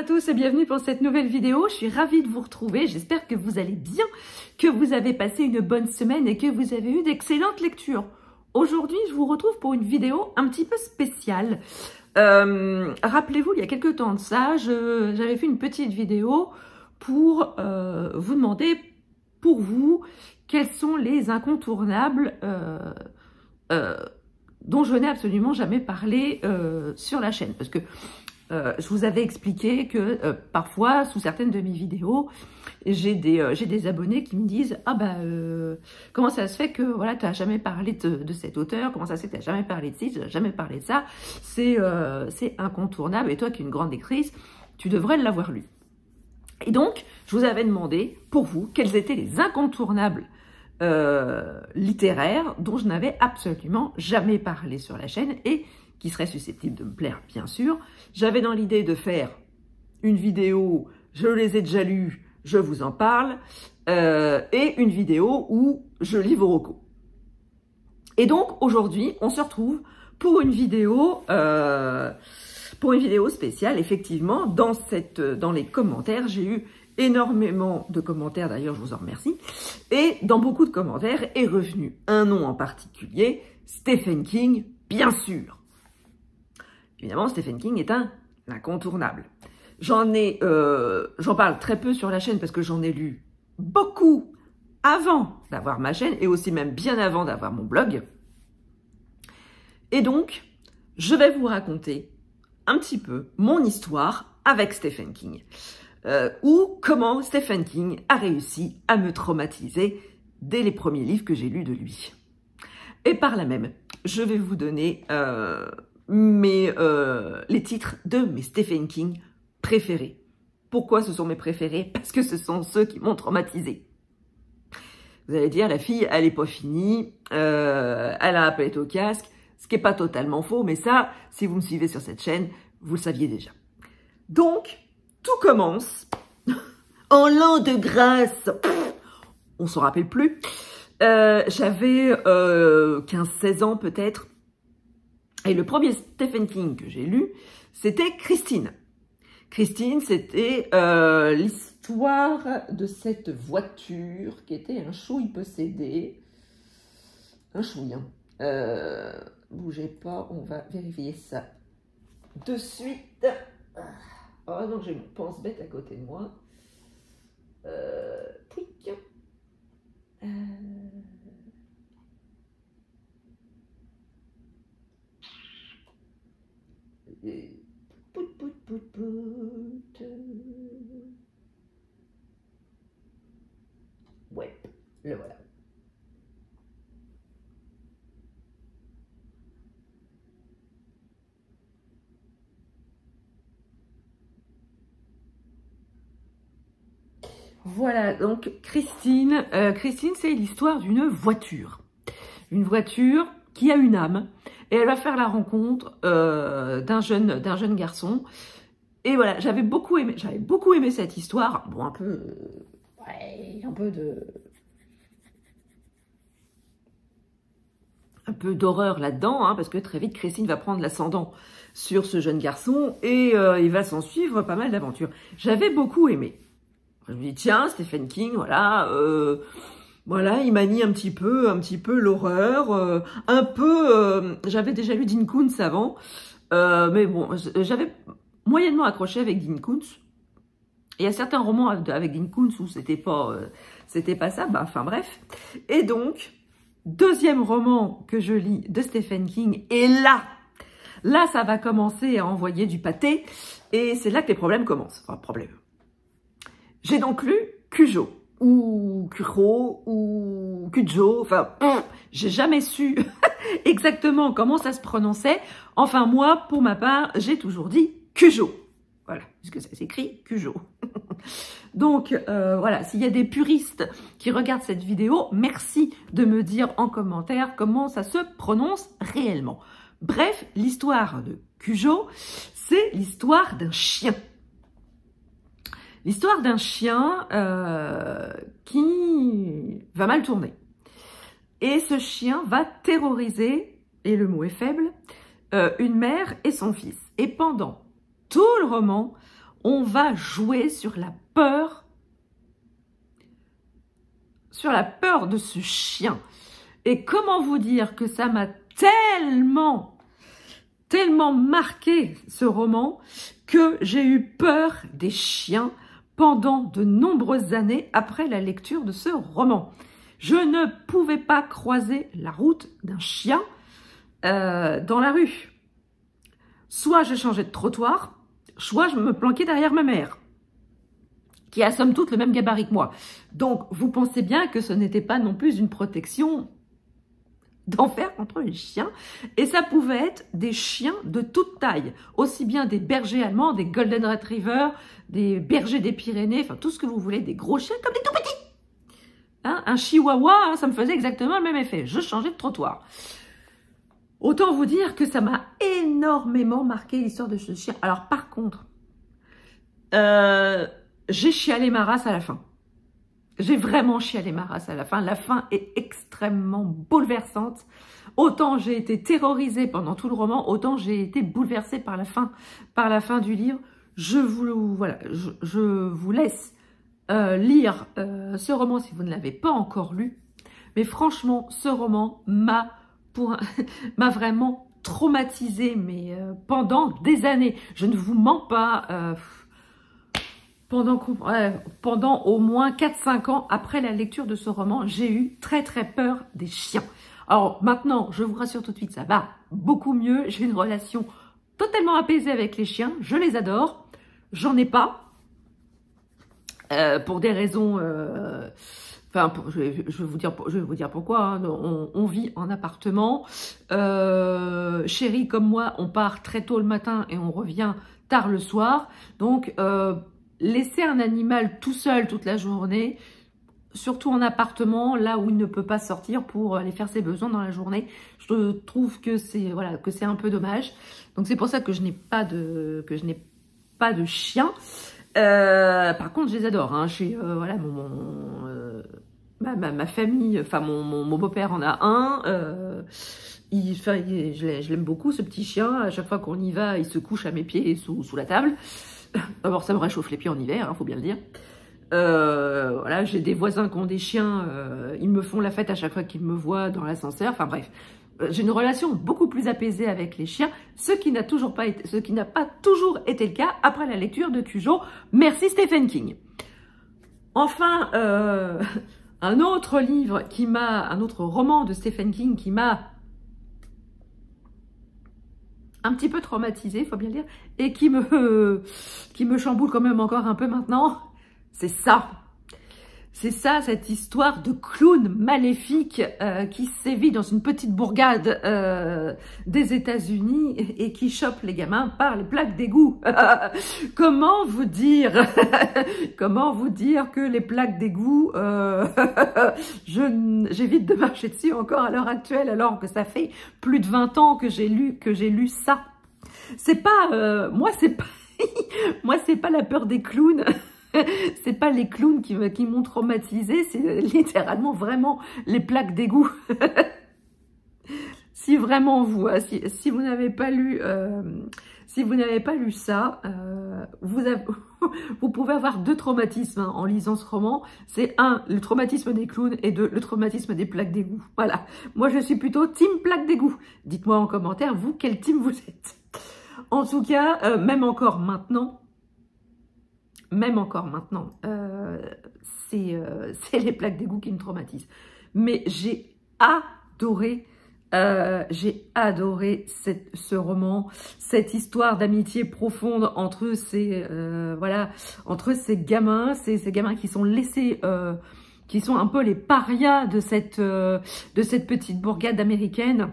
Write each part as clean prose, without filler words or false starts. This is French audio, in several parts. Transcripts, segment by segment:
à tous et bienvenue pour cette nouvelle vidéo. Je suis ravie de vous retrouver. J'espère que vous allez bien, que vous avez passé une bonne semaine et que vous avez eu d'excellentes lectures. Aujourd'hui, je vous retrouve pour une vidéo un petit peu spéciale. Rappelez-vous, il y a quelques temps de ça, j'avais fait une petite vidéo pour vous demander, pour vous, quels sont les incontournables dont je n'ai absolument jamais parlé sur la chaîne. Parce que je vous avais expliqué que parfois, sous certaines de mes vidéos, j'ai des abonnés qui me disent « Ah bah, comment ça se fait que voilà, tu n'as jamais parlé de cet auteur, comment ça se fait que tu n'as jamais parlé de ci, tu n'as jamais parlé de ça, c'est incontournable, et toi qui es une grande lectrice, tu devrais l'avoir lu. » Et donc, je vous avais demandé, pour vous, quels étaient les incontournables littéraires dont je n'avais absolument jamais parlé sur la chaîne et qui serait susceptible de me plaire, bien sûr. J'avais dans l'idée de faire une vidéo, je les ai déjà lus, je vous en parle, et une vidéo où je lis vos recos. Et donc, aujourd'hui, on se retrouve pour une vidéo spéciale. Effectivement, dans les commentaires, j'ai eu énormément de commentaires, d'ailleurs, je vous en remercie. Et dans beaucoup de commentaires est revenu un nom en particulier, Stephen King, bien sûr. Évidemment, Stephen King est un incontournable. J'en parle très peu sur la chaîne parce que j'en ai lu beaucoup avant d'avoir ma chaîne et aussi même bien avant d'avoir mon blog. Et donc, je vais vous raconter un petit peu mon histoire avec Stephen King. Ou comment Stephen King a réussi à me traumatiser dès les premiers livres que j'ai lus de lui. Et par là même, je vais vous donner les titres de mes Stephen King préférés. Pourquoi ce sont mes préférés? Parce que ce sont ceux qui m'ont traumatisé. Vous allez dire, la fille, elle n'est pas finie, elle a un pellet au casque, ce qui n'est pas totalement faux, mais ça, si vous me suivez sur cette chaîne, vous le saviez déjà. Donc, tout commence en l'an de grâce, on s'en rappelle plus, j'avais 15-16 ans peut-être, et le premier Stephen King que j'ai lu, c'était Christine. Christine, c'était l'histoire de cette voiture qui était un chouille possédé. Un chouille, hein. Bougez pas, on va vérifier ça de suite. Oh non, j'ai mon pense-bête à côté de moi. Pouic. Pout, pout, pout, pout. Ouais, le voilà. Voilà, donc Christine, c'est l'histoire d'une voiture. Une voiture qui a une âme. Et elle va faire la rencontre d'un jeune garçon. Et voilà, j'avais beaucoup aimé cette histoire. Bon, un peu d'horreur là-dedans, hein, parce que très vite, Christine va prendre l'ascendant sur ce jeune garçon et il va s'en suivre pas mal d'aventures. J'avais beaucoup aimé. Je me dis, tiens, Stephen King, voilà... Voilà, il manie un petit peu l'horreur, j'avais déjà lu Dean Koontz avant, mais bon, j'avais moyennement accroché avec Dean Koontz. Il y a certains romans avec Dean Koontz où c'était pas ça, bah, enfin bref. Et donc, deuxième roman que je lis de Stephen King, et là, ça va commencer à envoyer du pâté, et c'est là que les problèmes commencent. Enfin, problème. J'ai donc lu Cujo. Ou Kuro, ou Cujo, enfin, j'ai jamais su exactement comment ça se prononçait. Enfin, moi, pour ma part, j'ai toujours dit Cujo. Voilà, puisque ça s'écrit Cujo. Donc, voilà, s'il y a des puristes qui regardent cette vidéo, merci de me dire en commentaire comment ça se prononce réellement. Bref, l'histoire de Cujo, c'est l'histoire d'un chien. L'histoire d'un chien qui va mal tourner. Et ce chien va terroriser, et le mot est faible, une mère et son fils. Et pendant tout le roman, On va jouer sur la peur de ce chien. Et comment vous dire que ça m'a tellement marqué ce roman que j'ai eu peur des chiens pendant de nombreuses années après la lecture de ce roman. Je ne pouvais pas croiser la route d'un chien dans la rue. Soit je changeais de trottoir, soit je me planquais derrière ma mère, qui a somme toute le même gabarit que moi. Donc, vous pensez bien que ce n'était pas non plus une protection d'enfer contre les chiens. Et ça pouvait être des chiens de toute taille, aussi bien des bergers allemands, des golden retrievers, des bergers des Pyrénées, enfin tout ce que vous voulez, des gros chiens comme des tout petits. Hein, un chihuahua, hein, ça me faisait exactement le même effet. Je changeais de trottoir. Autant vous dire que ça m'a énormément marqué l'histoire de ce chien. Alors par contre, j'ai chialé ma race à la fin. J'ai vraiment chialé ma race à la fin. La fin est extrêmement bouleversante. Autant j'ai été terrorisée pendant tout le roman, autant j'ai été bouleversée par la fin du livre. Je vous laisse lire ce roman si vous ne l'avez pas encore lu. Mais franchement, ce roman m'a vraiment traumatisée pendant des années. Je ne vous mens pas. Pendant au moins 4-5 ans après la lecture de ce roman, j'ai eu très peur des chiens. Alors maintenant, je vous rassure tout de suite, ça va beaucoup mieux. J'ai une relation totalement apaisée avec les chiens. Je les adore. J'en ai pas. Pour des raisons... je vais vous dire pourquoi. Hein. On vit en appartement. Chérie comme moi, on part très tôt le matin et on revient tard le soir. Donc... laisser un animal tout seul toute la journée, surtout en appartement, là où il ne peut pas sortir pour aller faire ses besoins dans la journée, je trouve que c'est un peu dommage. Donc c'est pour ça que je n'ai pas de chien. Par contre, je les adore. Hein. Ma famille, enfin mon beau-père en a un. Je l'aime beaucoup ce petit chien. À chaque fois qu'on y va, il se couche à mes pieds sous la table. D'abord, ça me réchauffe les pieds en hiver, hein, faut bien le dire. Voilà, j'ai des voisins qui ont des chiens, ils me font la fête à chaque fois qu'ils me voient dans l'ascenseur. Enfin bref, j'ai une relation beaucoup plus apaisée avec les chiens, ce qui n'a pas toujours été le cas après la lecture de Cujo. Merci Stephen King. Enfin, un autre roman de Stephen King qui m'a un petit peu traumatisée, il faut bien le dire, et qui me chamboule quand même encore un peu maintenant, c'est ça. C'est ça, cette histoire de clown maléfique qui sévit dans une petite bourgade des États-Unis et qui chope les gamins par les plaques d'égout. Comment vous dire que les plaques d'égout, j'évite de marcher dessus encore à l'heure actuelle, alors que ça fait plus de 20 ans que j'ai lu ça. C'est pas, moi c'est pas la peur des clowns. C'est pas les clowns qui m'ont traumatisée, c'est littéralement vraiment les plaques d'égout. Si vraiment si vous n'avez pas lu, ça, vous pouvez avoir deux traumatismes hein, en lisant ce roman. C'est un, le traumatisme des clowns et deux, le traumatisme des plaques d'égout. Voilà. Moi, je suis plutôt team plaques d'égout. Dites-moi en commentaire, vous, quel team vous êtes. En tout cas, même encore maintenant, c'est les plaques d'égout qui me traumatisent. Mais j'ai adoré ce roman, cette histoire d'amitié profonde entre ces gamins, ces gamins qui sont laissés, qui sont un peu les parias de cette petite bourgade américaine.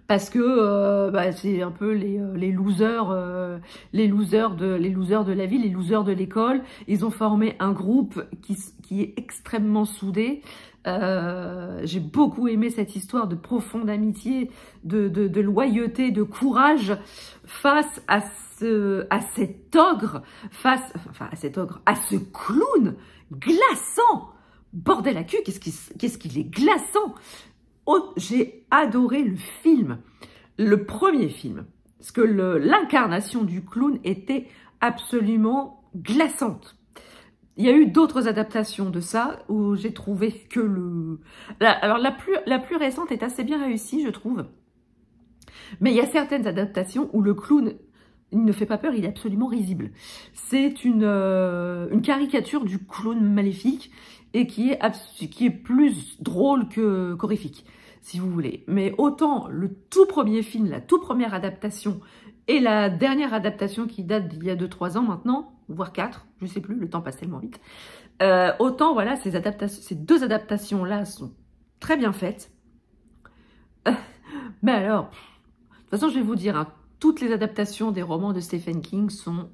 Parce que c'est un peu les losers de la ville, les losers de l'école. Ils ont formé un groupe qui est extrêmement soudé. J'ai beaucoup aimé cette histoire de profonde amitié, de loyauté, de courage face à cet ogre, à ce clown glaçant. Bordel à cul, qu'est-ce qu'il est glaçant. Oh, j'ai adoré le film, le premier film, parce que l'incarnation du clown était absolument glaçante. Il y a eu d'autres adaptations de ça où j'ai trouvé que alors la plus récente est assez bien réussie, je trouve. Mais il y a certaines adaptations où le clown, il ne fait pas peur, il est absolument risible. C'est une caricature du clown maléfique et qui est plus drôle qu'horrifique, si vous voulez. Mais autant le tout premier film, la toute première adaptation et la dernière adaptation qui date d'il y a 2-3 ans maintenant, voire 4, je sais plus, le temps passe tellement vite. Autant, voilà, ces deux adaptations-là sont très bien faites. Mais alors, de toute façon, je vais vous dire, hein, toutes les adaptations des romans de Stephen King sont...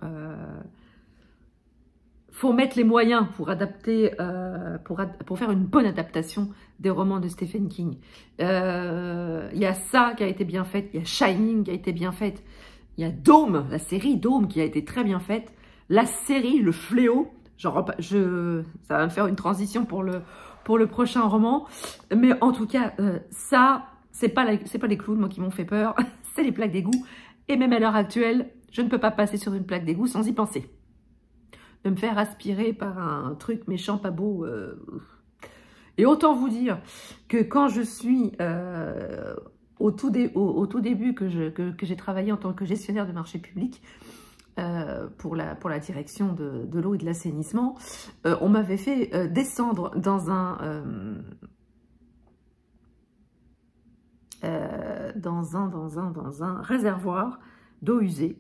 faut mettre les moyens pour adapter, pour faire une bonne adaptation des romans de Stephen King. Il y a ça qui a été bien fait, il y a Shining qui a été bien faite, il y a Dome, la série Dome qui a été très bien faite, la série Le Fléau, ça va me faire une transition pour le prochain roman, mais en tout cas, ça, c'est pas les clowns moi qui m'ont fait peur, c'est les plaques d'égout, et même à l'heure actuelle, je ne peux pas passer sur une plaque d'égout sans y penser. De me faire aspirer par un truc méchant, pas beau. Et autant vous dire que quand je suis au tout début que j'ai travaillé en tant que gestionnaire de marché public pour la direction de l'eau et de l'assainissement, on m'avait fait descendre dans un réservoir d'eau usée.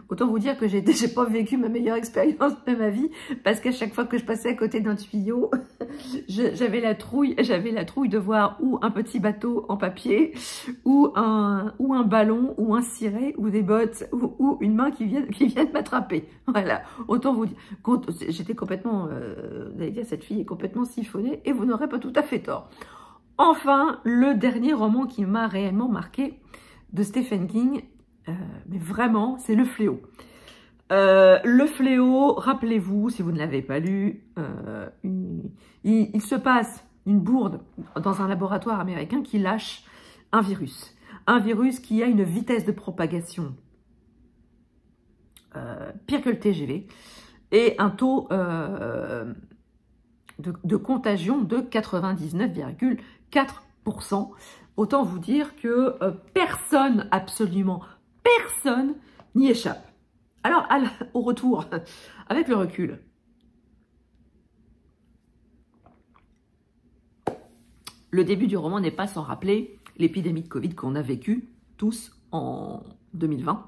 Autant vous dire que j'ai pas vécu ma meilleure expérience de ma vie, parce qu'à chaque fois que je passais à côté d'un tuyau, j'avais la trouille de voir ou un petit bateau en papier, ou un ballon, ou un ciré, ou des bottes, ou une main qui vient m'attraper. Voilà, autant vous dire. J'étais complètement, vous allez dire, cette fille est complètement siphonnée, et vous n'aurez pas tout à fait tort. Enfin, le dernier roman qui m'a réellement marqué de Stephen King, mais vraiment, c'est Le Fléau. Le Fléau, rappelez-vous, si vous ne l'avez pas lu, il se passe une bourde dans un laboratoire américain qui lâche un virus. Un virus qui a une vitesse de propagation pire que le TGV et un taux de contagion de 99,4%. Autant vous dire que personne, absolument personne n'y échappe. Alors, au retour, avec le recul, le début du roman n'est pas sans rappeler l'épidémie de Covid qu'on a vécue tous en 2020.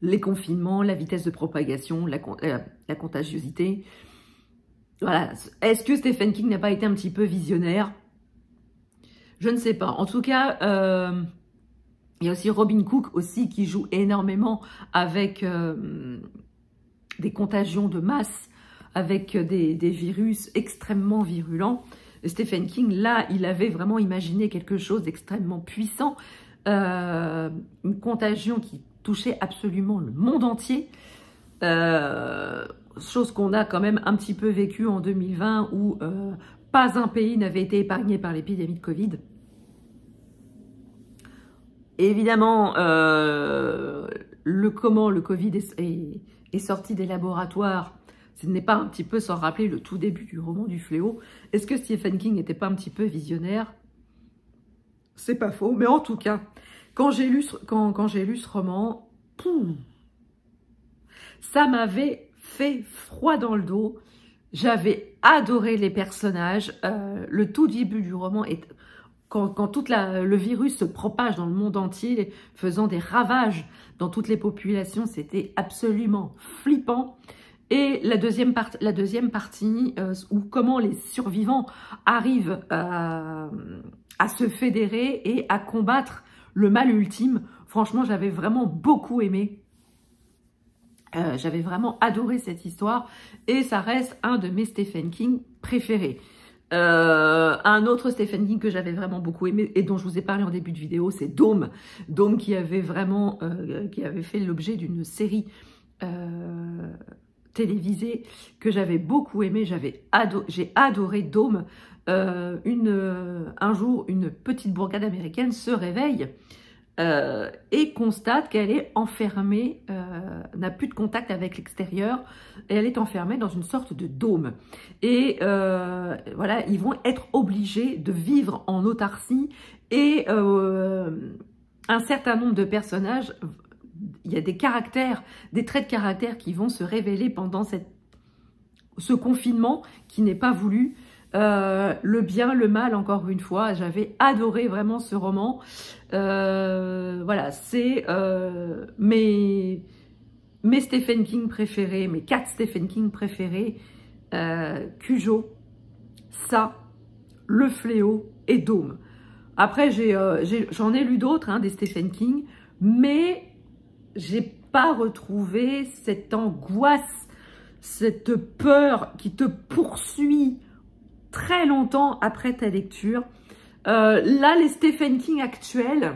Les confinements, la vitesse de propagation, la contagiosité. Voilà. Est-ce que Stephen King n'a pas été un petit peu visionnaire? Je ne sais pas. En tout cas, il y a aussi Robin Cook aussi qui joue énormément avec des contagions de masse, avec des virus extrêmement virulents. Et Stephen King, là, il avait vraiment imaginé quelque chose d'extrêmement puissant, une contagion qui touchait absolument le monde entier, chose qu'on a quand même un petit peu vécue en 2020 où pas un pays n'avait été épargné par l'épidémie de Covid. Et évidemment, comment le Covid est sorti des laboratoires, ce n'est pas un petit peu sans rappeler le tout début du roman du Fléau. Est-ce que Stephen King n'était pas un petit peu visionnaire? C'est pas faux, mais en tout cas, quand j'ai lu ce roman, ça m'avait fait froid dans le dos. J'avais adoré les personnages. Le tout début du roman est... Quand le virus se propage dans le monde entier, faisant des ravages dans toutes les populations, c'était absolument flippant. Et la deuxième partie, où comment les survivants arrivent à se fédérer et à combattre le mal ultime, franchement, j'avais vraiment beaucoup aimé. J'avais vraiment adoré cette histoire et ça reste un de mes Stephen King préférés. Un autre Stephen King que j'avais vraiment beaucoup aimé et dont je vous ai parlé en début de vidéo, c'est Dome. Dome qui avait vraiment, qui avait fait l'objet d'une série télévisée que j'avais beaucoup aimé. J'ai adoré Dome. Un jour, une petite bourgade américaine se réveille et constate qu'elle est enfermée, n'a plus de contact avec l'extérieur, et elle est enfermée dans une sorte de dôme. Et voilà, ils vont être obligés de vivre en autarcie, et un certain nombre de personnages, il y a des caractères, des traits de caractère qui vont se révéler pendant ce confinement qui n'est pas voulu. Le bien, le mal, encore une fois, j'avais adoré vraiment ce roman. Voilà, c'est mes Stephen King préférés, mes 4 Stephen King préférés, Cujo, ça, Le Fléau et Dôme. Après, j'en ai lu d'autres, hein, des Stephen King, mais j'ai pas retrouvé cette angoisse, cette peur qui te poursuit très longtemps après ta lecture. Là, les Stephen King actuels,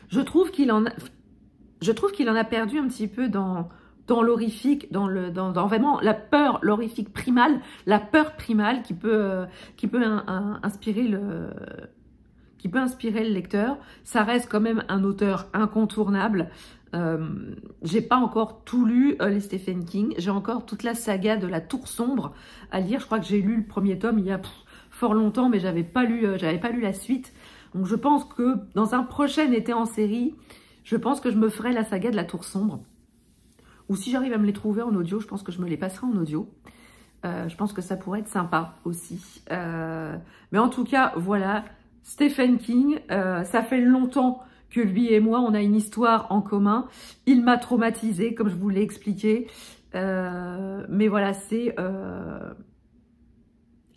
je trouve qu'il en a perdu un petit peu dans l'horrifique, dans vraiment la peur, l'horrifique primale, la peur primale qui peut inspirer le lecteur. Ça reste quand même un auteur incontournable. J'ai pas encore tout lu les Stephen King. J'ai encore toute la saga de la Tour Sombre à lire. Je crois que j'ai lu le premier tome il y a fort longtemps, mais j'avais pas lu la suite. Donc je pense que dans un prochain été en série, je pense que je me ferai la saga de la Tour Sombre. Ou si j'arrive à me les trouver en audio, je pense que je me les passerai en audio. Je pense que ça pourrait être sympa aussi. Mais en tout cas, voilà, Stephen King, ça fait longtemps que lui et moi, on a une histoire en commun. Il m'a traumatisée, comme je vous l'ai expliqué. Mais voilà, c'est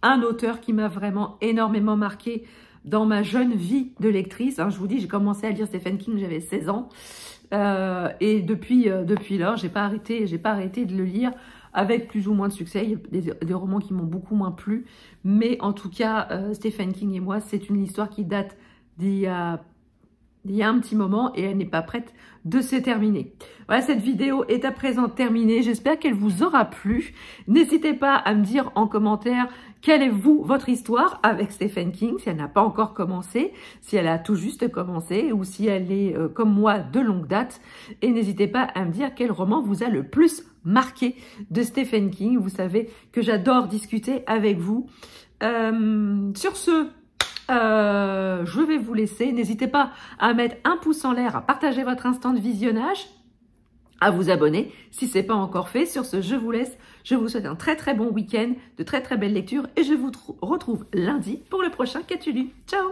un auteur qui m'a vraiment énormément marqué dans ma jeune vie de lectrice. Hein, je vous dis, j'ai commencé à lire Stephen King, j'avais 16 ans. Et depuis lors, j'ai pas arrêté de le lire, avec plus ou moins de succès. Il y a des romans qui m'ont beaucoup moins plu. Mais en tout cas, Stephen King et moi, c'est une histoire qui date d'il y a un petit moment et elle n'est pas prête de se terminer. Voilà, cette vidéo est à présent terminée. J'espère qu'elle vous aura plu. N'hésitez pas à me dire en commentaire quelle est votre histoire avec Stephen King, si elle n'a pas encore commencé, si elle a tout juste commencé ou si elle est comme moi de longue date. Et n'hésitez pas à me dire quel roman vous a le plus marqué de Stephen King. Vous savez que j'adore discuter avec vous. Sur ce, je vais vous laisser. N'hésitez pas à mettre un pouce en l'air, à partager votre instant de visionnage, à vous abonner si ce n'est pas encore fait. Sur ce, je vous laisse. Je vous souhaite un très très bon week-end, de très très belles lectures et je vous retrouve lundi pour le prochain Qu'as-tu lu. Ciao!